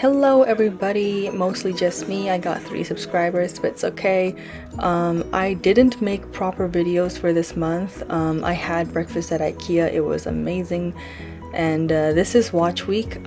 Hello everybody, mostly just me. I got 3 subscribers, but it's okay. I didn't make proper videos for this month. I had breakfast at IKEA, it was amazing. And this is watch week.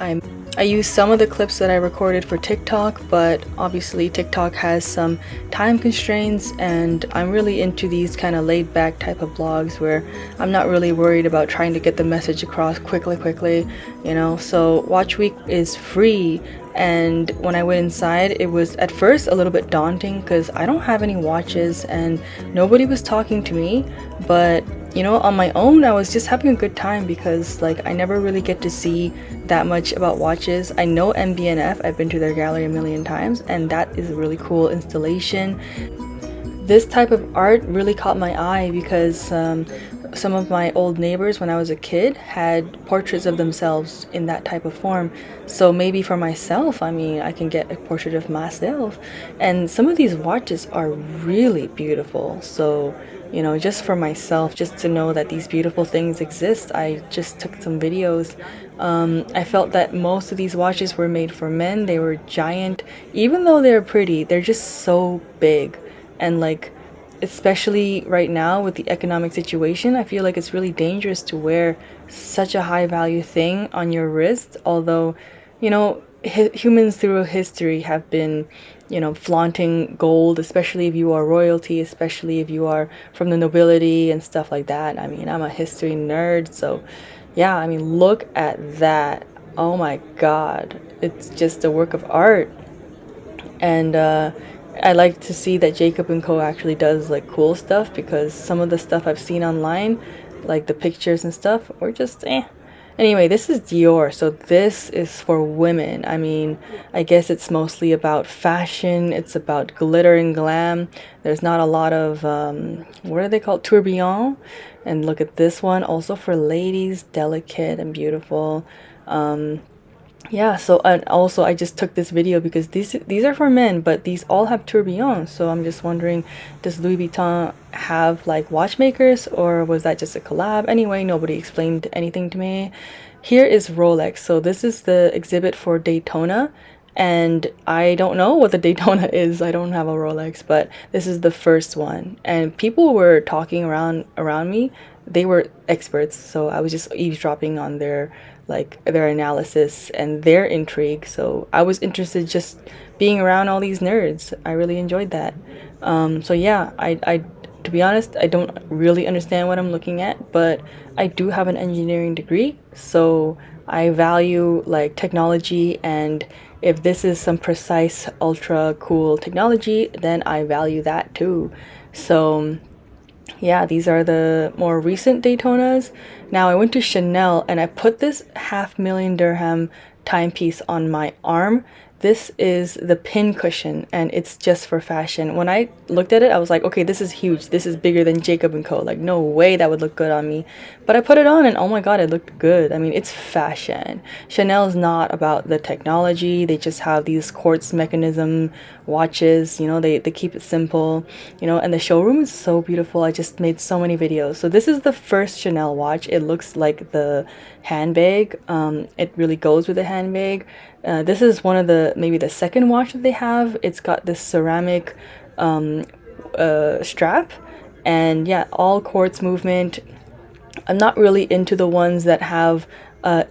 I used some of the clips that I recorded for TikTok, but obviously TikTok has some time constraints, and I'm really into these kind of laid back type of vlogs where I'm not really worried about trying to get the message across quickly, you know. So watch week is free, and when I went inside, it was at first a little bit daunting because I don't have any watches and nobody was talking to me, but you know, on my own I was just having a good time because like I never really get to see that much about watches. I know MB&F, I've been to their gallery a million times, and that is a really cool installation. This type of art really caught my eye because some of my old neighbors when I was a kid had portraits of themselves in that type of form. So maybe for myself, I mean, I can get a portrait of myself. And some of these watches are really beautiful. So, you know, just for myself, just to know that these beautiful things exist, I just took some videos. I felt that most of these watches were made for men. They were giant. Even though they're pretty, they're just so big. And like, especially right now with the economic situation, I feel like it's really dangerous to wear such a high value thing on your wrist. Although, you know, humans through history have been, you know, flaunting gold, especially if you are royalty, especially if you are from the nobility and stuff like that. I mean, I'm a history nerd, so yeah, I mean, look at that. Oh my god, it's just a work of art. And I like to see that Jacob & Co actually does like cool stuff, because some of the stuff I've seen online, like the pictures and stuff, were just eh. Anyway, this is Dior, so this is for women. I mean, I guess it's mostly about fashion, it's about glitter and glam. There's not a lot of, what are they called? Tourbillon. And look at this one, also for ladies, delicate and beautiful. Yeah, so and also I just took this video because these are for men, but these all have tourbillons. So I'm just wondering, does Louis Vuitton have like watchmakers, or was that just a collab? Anyway, nobody explained anything to me. Here is Rolex. So this is the exhibit for Daytona, and I don't know what the Daytona is. I don't have a Rolex, but this is the first one. And people were talking around me. They were experts, so I was just eavesdropping on their analysis and their intrigue. So I was interested just being around all these nerds. I really enjoyed that. So yeah, I to be honest, I don't really understand what I'm looking at, but I do have an engineering degree, so I value like technology, and if this is some precise ultra cool technology, then I value that too. So yeah, these are the more recent Daytonas. Now I went to Chanel and I put this 500,000 dirham timepiece on my arm. This is the pin cushion, and it's just for fashion. When I looked at it, I was like, okay, this is huge. This is bigger than Jacob & Co. Like, no way that would look good on me. But I put it on and oh my god, it looked good. I mean, it's fashion. Chanel is not about the technology. They just have these quartz mechanism watches, you know, they keep it simple, you know, and the showroom is so beautiful. I just made so many videos. So this is the first Chanel watch. It looks like the handbag. It really goes with the handbag. This is one of the, maybe the second watch that they have. It's got this ceramic strap, and yeah, all quartz movement. I'm not really into the ones that have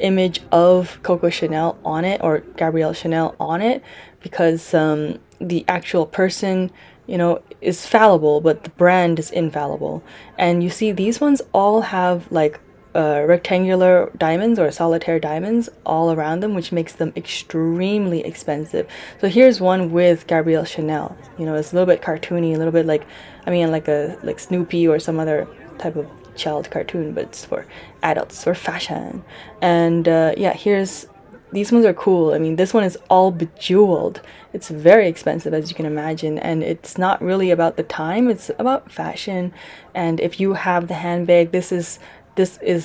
image of Coco Chanel on it or Gabrielle Chanel on it, because the actual person, you know, is fallible, but the brand is infallible. And you see these ones all have like rectangular diamonds or solitaire diamonds all around them, which makes them extremely expensive. So here's one with Gabrielle Chanel. You know, it's a little bit cartoony, a little bit like, I mean, like Snoopy or some other type of child cartoon, but it's for adults, for fashion. And yeah, here's, these ones are cool. I mean, this one is all bejeweled. It's very expensive, as you can imagine, and it's not really about the time, it's about fashion. And if you have the handbag, this is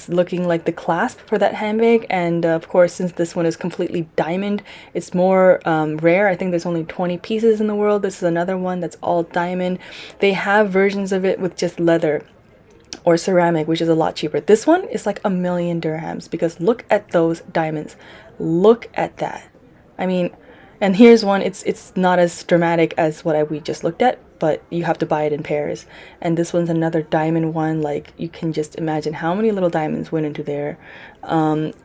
looking like the clasp for that handbag. And of course, since this one is completely diamond, it's more rare. I think there's only 20 pieces in the world. This is another one that's all diamond. They have versions of it with just leather or ceramic, which is a lot cheaper. This one is like 1,000,000 dirhams, because look at those diamonds. Look at that. I mean, And here's one, it's not as dramatic as what we just looked at, but you have to buy it in pairs. And this one's another diamond one. Like, you can just imagine how many little diamonds went into there.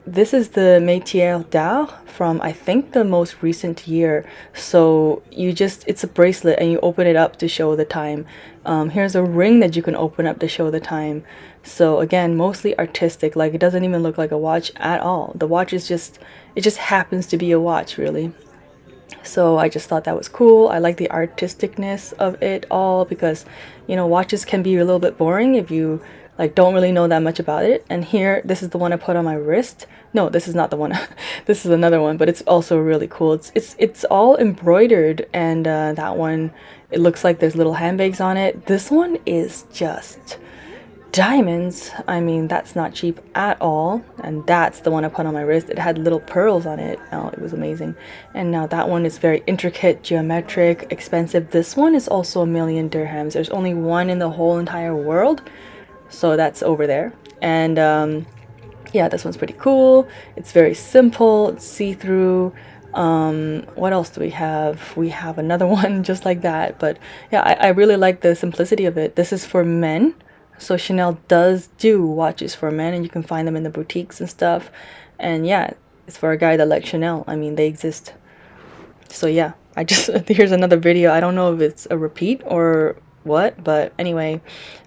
This is the Métier d'Art from, I think, the most recent year. So it's a bracelet and you open it up to show the time. Here's a ring that you can open up to show the time. So again, mostly artistic. Like, it doesn't even look like a watch at all. The watch is it just happens to be a watch, really. So I just thought that was cool. I like the artisticness of it all because, you know, watches can be a little bit boring if you like don't really know that much about it. And here, this is the one I put on my wrist. No, this is not the one. This is another one, but it's also really cool. It's all embroidered, and that one, it looks like there's little handbags on it. This one is just diamonds. I mean, that's not cheap at all. And that's the one I put on my wrist. It had little pearls on it. Oh, it was amazing. And now that one is very intricate, geometric, expensive. This one is also 1,000,000 dirhams. There's only one in the whole entire world, so that's over there. And yeah, this one's pretty cool. It's very simple. It's see-through. What else do we have? We have another one just like that. But yeah, I really like the simplicity of it. This is for men. So Chanel does do watches for men, and you can find them in the boutiques and stuff. And yeah, it's for a guy that likes Chanel. I mean, they exist. So yeah, here's another video. I don't know if it's a repeat or what, but anyway,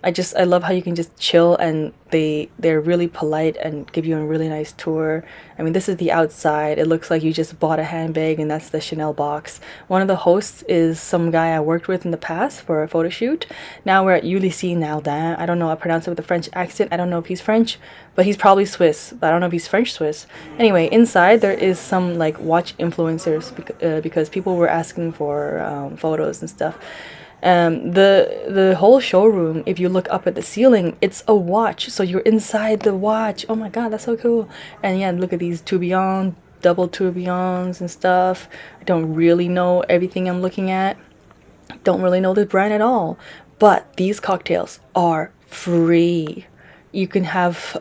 I love how you can just chill, and they're really polite and give you a really nice tour. I mean, this is the outside. It looks like you just bought a handbag, and that's the Chanel box. One of the hosts is some guy I worked with in the past for a photo shoot. Now we're at Ulysse Nardin. I don't know, I pronounce it with a French accent. I don't know if he's French, but he's probably Swiss, but I don't know if he's French Swiss. Anyway, inside there is some like watch influencers because people were asking for photos and stuff. The whole showroom, if you look up at the ceiling, it's a watch, so you're inside the watch. Oh my god, that's so cool. And yeah, look at these tourbillons, double tourbillons and stuff. I don't really know everything I'm looking at. Don't really know the brand at all, but these cocktails are free. You can have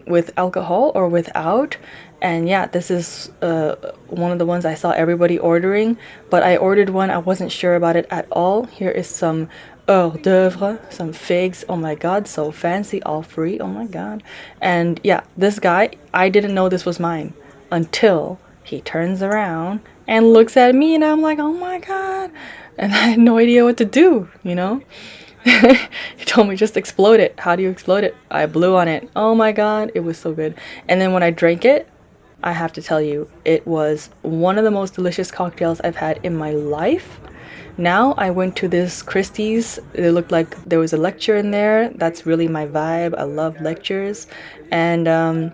with alcohol or without. And yeah, this is one of the ones I saw everybody ordering, but I ordered one. I wasn't sure about it at all. Here is some hors d'oeuvre, some figs. Oh my god, so fancy, all free. Oh my god. And yeah, this guy, I didn't know this was mine until he turns around and looks at me, and I'm like, oh my god. And I had no idea what to do, you know? He told me just explode it. How do you explode it? I blew on it. Oh my god, it was so good. And then when I drank it, I have to tell you, it was one of the most delicious cocktails I've had in my life. Now I went to this Christie's. It looked like there was a lecture in there. That's really my vibe. I love lectures. And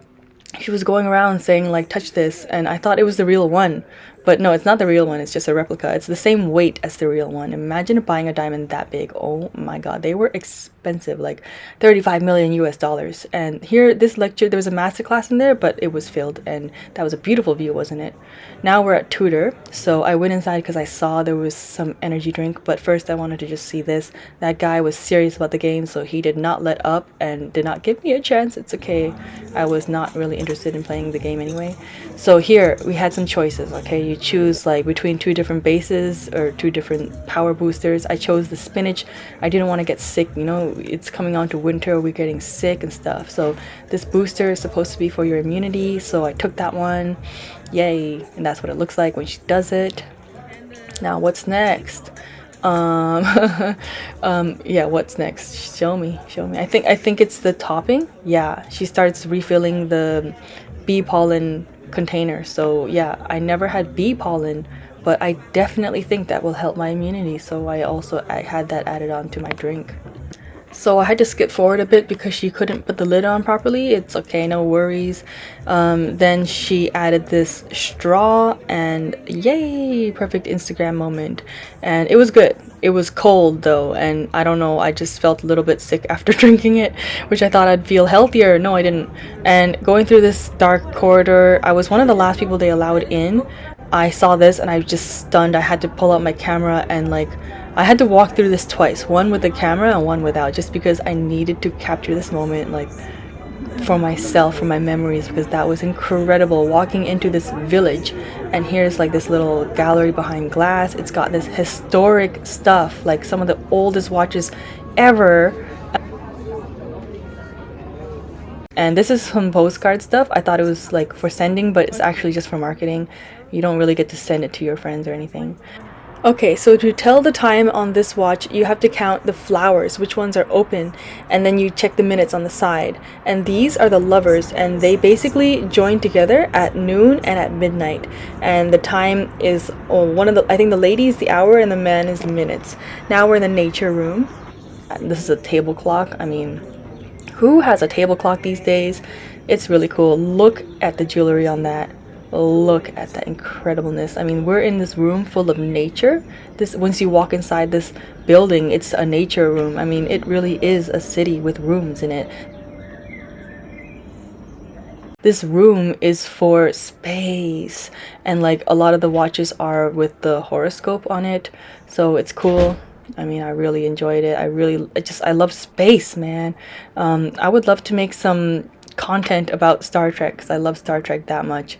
she was going around saying like, touch this, and I thought it was the real one, but no, it's not the real one. It's just a replica. It's the same weight as the real one. Imagine buying a diamond that big. Oh my god, they were expensive, like 35 million US dollars. And here, this lecture, there was a master class in there, but it was filled, and that was a beautiful view, wasn't it? Now we're at Tudor, so I went inside because I saw there was some energy drink, but first I wanted to just see this. That guy was serious about the game, so he did not let up and did not give me a chance. It's okay. I was not really interested in playing the game anyway. So here we had some choices. Okay, you choose like between two different bases or two different power boosters. I chose the spinach. I didn't want to get sick, you know, it's coming on to winter, we're getting sick and stuff, so this booster is supposed to be for your immunity, so I took that one. Yay. And that's what it looks like when she does it. Now what's next? Yeah, what's next? Show me. I think it's the topping. Yeah, she starts refilling the bee pollen container. So yeah, I never had bee pollen, but I definitely think that will help my immunity, so I had that added on to my drink. So I had to skip forward a bit because she couldn't put the lid on properly. It's okay, no worries. Then she added this straw, and yay, perfect Instagram moment. And it was good. It was cold though, and I don't know, I just felt a little bit sick after drinking it, which I thought I'd feel healthier. No, I didn't. And going through this dark corridor, I was one of the last people they allowed in. I saw this and I was just stunned. I had to pull out my camera and like I had to walk through this twice, one with the camera and one without, just because I needed to capture this moment. Like, for myself, for my memories, because that was incredible. Walking into this village, and here's like this little gallery behind glass. It's got this historic stuff, like some of the oldest watches ever. And this is some postcard stuff. I thought it was like for sending, but it's actually just for marketing. You don't really get to send it to your friends or anything. Okay, so to tell the time on this watch, you have to count the flowers, which ones are open, and then you check the minutes on the side. And these are the lovers, and they basically join together at noon and at midnight. And the time is I think the lady is the hour and the man is the minutes. Now we're in the nature room. This is a table clock. I mean, who has a table clock these days? It's really cool. Look at the jewelry on that. Look at that incredibleness. I mean, we're in this room full of nature. Once you walk inside this building, it's a nature room. I mean, it really is a city with rooms in it. This room is for space, and like a lot of the watches are with the horoscope on it, so it's cool. I mean, I really enjoyed it. I love space, man. I would love to make some content about Star Trek, because I love Star Trek that much.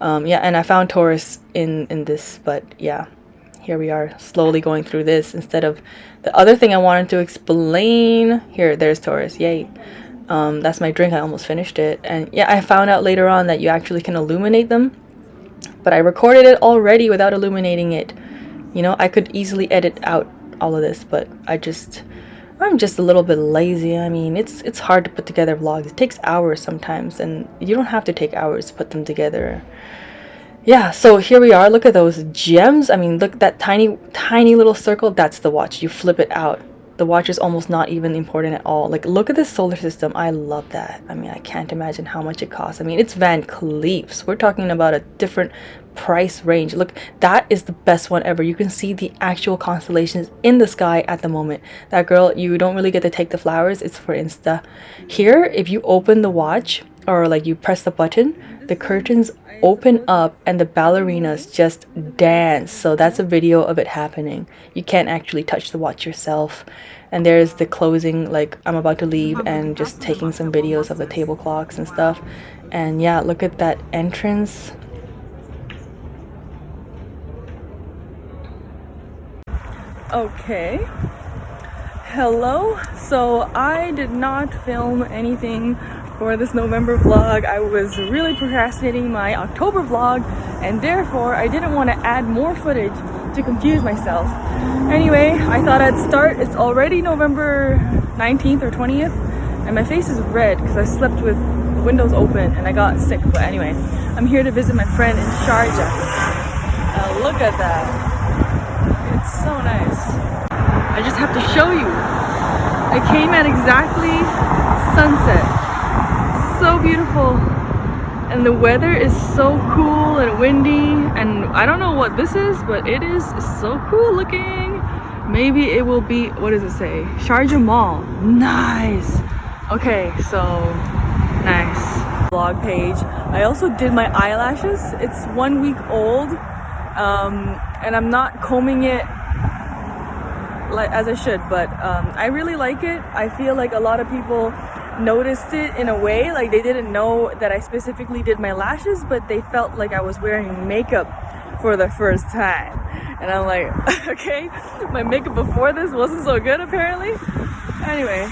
Yeah, and I found Taurus in this, but yeah, here we are slowly going through this instead of the other thing I wanted to explain. Here, there's Taurus. Yay. That's my drink. I almost finished it. And yeah, I found out later on that you actually can illuminate them, but I recorded it already without illuminating it. You know, I could easily edit out all of this, but I'm just a little bit lazy. I mean, it's hard to put together vlogs. It takes hours sometimes, and you don't have to take hours to put them together. Yeah, so here we are. Look at those gems. I mean, look, that tiny little circle, that's the watch. You flip it out. The watch is almost not even important at all. Like, look at this solar system. I love that. I mean, I can't imagine how much it costs. I mean, it's Van Cleef's. We're talking about a different price range. Look, that is the best one ever. You can see the actual constellations in the sky at the moment. That girl, you don't really get to take the flowers. It's for Insta. Here, if you open the watch, or like you press the button, the curtains open up and the ballerinas just dance. So that's a video of it happening. You can't actually touch the watch yourself. And there's the closing, like I'm about to leave and just taking some videos of the table clocks and stuff. And yeah, look at that entrance. Okay, hello. So I did not film anything for this November vlog. I was really procrastinating my October vlog, and therefore I didn't want to add more footage to confuse myself. Anyway, I thought I'd start. It's already November 19th or 20th, and my face is red because I slept with windows open and I got sick. But anyway, I'm here to visit my friend in Sharjah. Look at that. It's so nice. I just have to show you. I came at exactly sunset. So beautiful. And the weather is so cool and windy. And I don't know what this is, but it is so cool looking. Maybe it will be, what does it say? Sharjah Mall. Nice. Okay, so nice. Vlog page. I also did my eyelashes. It's 1 week old. And I'm not combing it like as I should, but I really like it. I feel like a lot of people noticed it in a way, like they didn't know that I specifically did my lashes, but they felt like I was wearing makeup for the first time. And I'm like, okay, my makeup before this wasn't so good apparently. Anyway,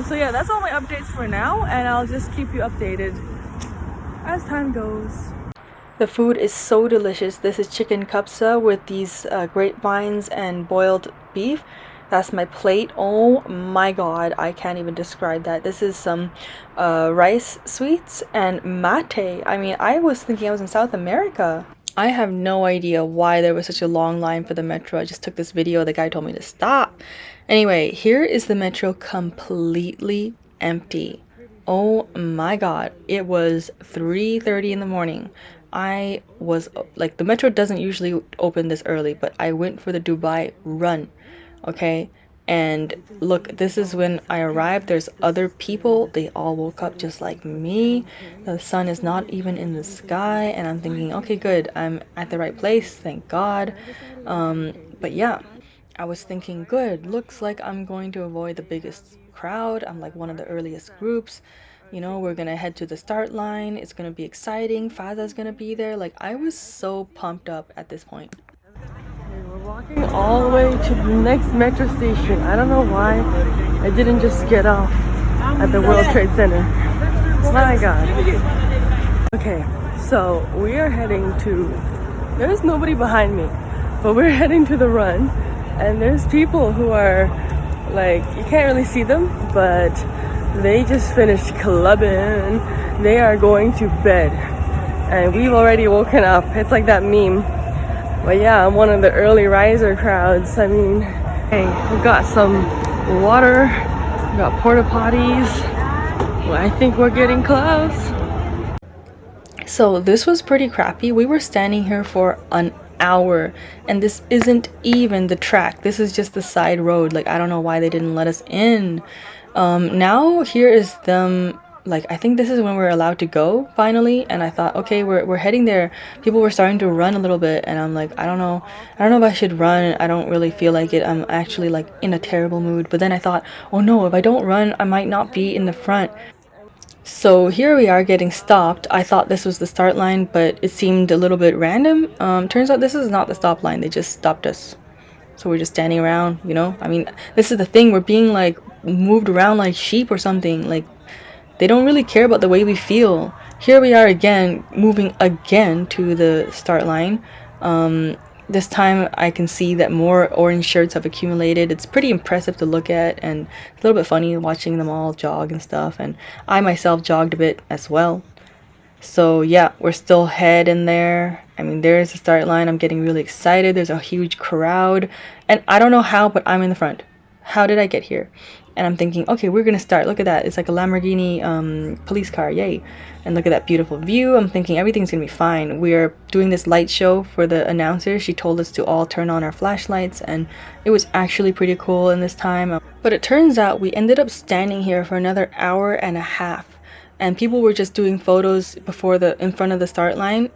so yeah, that's all my updates for now, and I'll just keep you updated as time goes. The food is so delicious. This is chicken kapsa with these grapevines and boiled beef. That's my plate. Oh my god, I can't even describe that. This is some rice sweets and mate. I mean, I was thinking I was in South America. I have no idea why there was such a long line for the metro. I just took this video. The guy told me to stop. Anyway, here is the metro completely empty. Oh my god. It was 3:30 in the morning. I was like, the metro doesn't usually open this early, but I went for the Dubai run, okay? And look, this is when I arrived. There's other people. They all woke up just like me. The sun is not even in the sky, and I'm thinking, okay, good, I'm at the right place, thank God. But yeah, I was thinking, good, looks like I'm going to avoid the biggest crowd. I'm like one of the earliest groups. You know, we're gonna head to the start line. It's gonna be exciting. Faza's gonna be there. Like, I was so pumped up at this point. We're walking all the way to the next metro station. I don't know why I didn't just get off at the World Trade Center. My God. Okay, so we are heading to, there's nobody behind me, but we're heading to the run, and there's people who are like, you can't really see them, but they just finished clubbing. They are going to bed, and we've already woken up. It's like that meme. But yeah, I'm one of the early riser crowds. I mean, hey, we got some water, we got porta potties. Well, I think we're getting close. So this was pretty crappy. We were standing here for an hour, and this isn't even the track. This is just the side road. Like, I don't know why they didn't let us in. Now here is them. Like, I think this is when we're allowed to go finally, and I thought, okay, we're heading there. People were starting to run a little bit, and I'm like, I don't know if I should run. I don't really feel like it. I'm actually like in a terrible mood. But then I thought, oh no, if I don't run, I might not be in the front. So here we are getting stopped. I thought this was the start line, but it seemed a little bit random. Turns out this is not the stop line. They just stopped us. So we're just standing around, you know? I mean, this is the thing. We're being like moved around like sheep or something. Like, they don't really care about the way we feel. Here we are again, moving again to the start line. This time I can see that more orange shirts have accumulated. It's pretty impressive to look at, and a little bit funny watching them all jog and stuff. And I myself jogged a bit as well. So yeah, we're still heading there. I mean, there's the start line. I'm getting really excited. There's a huge crowd, and I don't know how, but I'm in the front. How did I get here? And I'm thinking, okay, we're gonna start. Look at that. It's like a Lamborghini police car. Yay. And look at that beautiful view. I'm thinking everything's gonna be fine. We're doing this light show for the announcer. She told us to all turn on our flashlights, and it was actually pretty cool in this time. But it turns out we ended up standing here for another hour and a half, and people were just doing photos in front of the start line.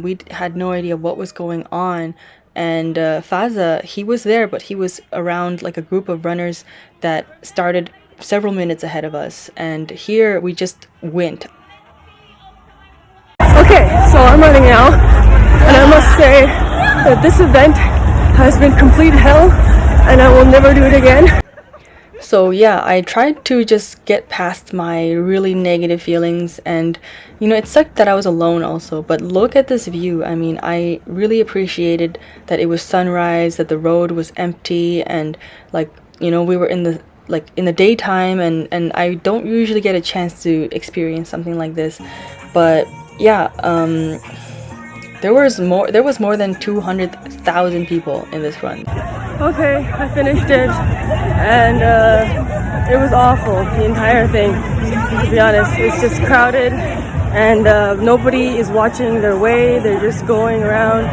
We had no idea what was going on. And Faza, he was there, but he was around like a group of runners that started several minutes ahead of us. And here we just went. Okay, so I'm running now, and I must say that this event has been complete hell, and I will never do it again. So yeah, I tried to just get past my really negative feelings, and you know, it sucked that I was alone also, but look at this view. I mean, I really appreciated that it was sunrise, that the road was empty, and like, you know, we were in the daytime, and I don't usually get a chance to experience something like this. But yeah, there was more than 200,000 people in this run. Okay, I finished it, and it was awful, the entire thing, to be honest. It's just crowded, and nobody is watching their way. They're just going around,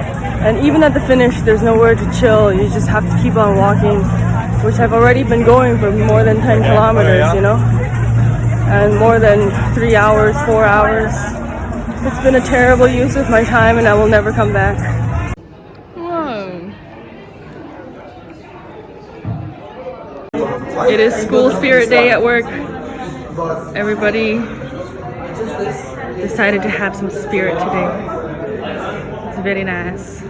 and even at the finish there's nowhere to chill. You just have to keep on walking, which I've already been going for more than 10 kilometers, you know, and more than 3 hours, 4 hours. It's been a terrible use of my time, and I will never come back. Whoa. It is school spirit day at work. Everybody decided to have some spirit today. It's very nice.